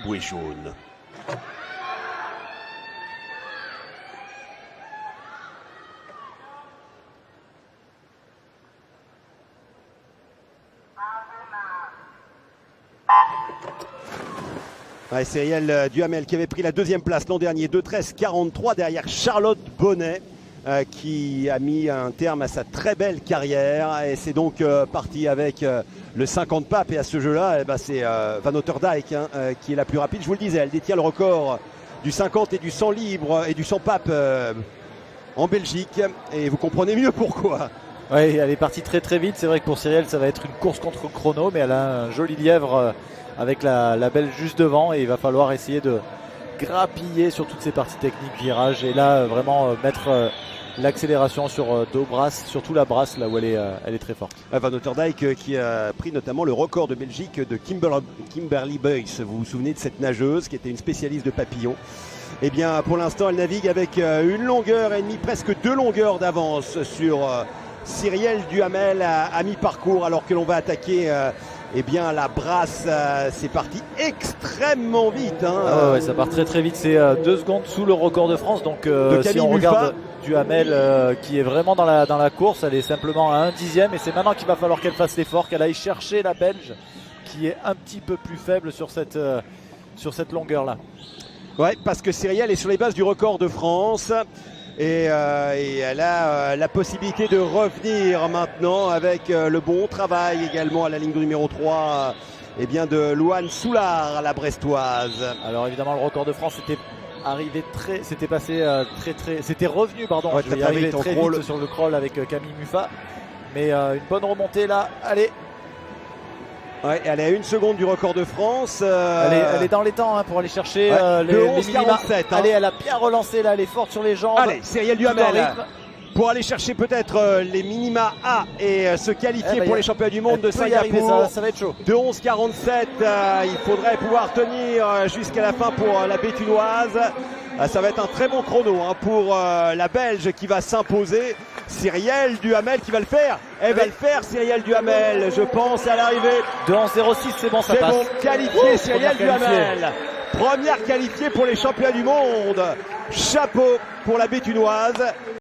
Bouée jaune. Ouais, Cyrielle Duhamel qui avait pris la deuxième place l'an dernier, 2:13:43 derrière Charlotte Bonnet, qui a mis un terme à sa très belle carrière, et c'est donc parti avec le 50 papes, et à ce jeu-là, c'est Van Otterdijk qui est la plus rapide. Je vous le disais, elle détient le record du 50 et du 100 libre et du 100 papes en Belgique, et vous comprenez mieux pourquoi. Oui, elle est partie très très vite. C'est vrai que pour Cyrielle, ça va être une course contre chrono, mais elle a un joli lièvre avec la belle juste devant, et il va falloir essayer de grappiller sur toutes ces parties techniques, virages, et là vraiment mettre l'accélération sur deux brasses, surtout la brasse là où elle est très forte. Van Otterdijk qui a pris notamment le record de Belgique de Kimberly Buys. Vous vous souvenez de cette nageuse qui était une spécialiste de papillons? Eh bien, pour l'instant, elle navigue avec une longueur et demie, presque 2 longueurs d'avance sur Cyrielle Duhamel à mi-parcours, alors que l'on va attaquer eh bien, la brasse. C'est parti extrêmement vite. Ah ouais, ça part très très vite. C'est 2 secondes sous le record de France. Donc si on regarde Duhamel qui est vraiment dans la course, elle est simplement à 1/10, et c'est maintenant qu'il va falloir qu'elle fasse l'effort, qu'elle aille chercher la Belge qui est un petit peu plus faible sur cette longueur là. Ouais, parce que Cyrielle est sur les bases du record de France. Et elle a la possibilité de revenir maintenant avec le bon travail également à la ligne de numéro 3 eh bien de Louane Soulard, la brestoise. Alors évidemment, le record de France c'était revenu, pardon, ouais, très vite sur le crawl avec Camille Muffat, mais une bonne remontée là, allez. Ouais, elle est à 1 seconde du record de France. Elle est dans les temps pour aller chercher les minima. Allez, elle a bien relancé là, elle est forte sur les jambes. Allez, Cyrielle Duhamel pour aller chercher peut-être les minima A et se qualifier pour les championnats du monde de Singapour. Ça va être chaud. De 11:47, il faudrait pouvoir tenir jusqu'à la fin pour la Béthunoise. Ça va être un très bon chrono pour la Belge qui va s'imposer. Cyrielle Duhamel qui va le faire. Elle va le faire, Cyrielle Duhamel, je pense, à l'arrivée. De 11:06, c'est bon, ça passe. C'est bon, qualifié Cyrielle Duhamel. Première qualifiée pour les championnats du monde. Chapeau pour la Béthunoise.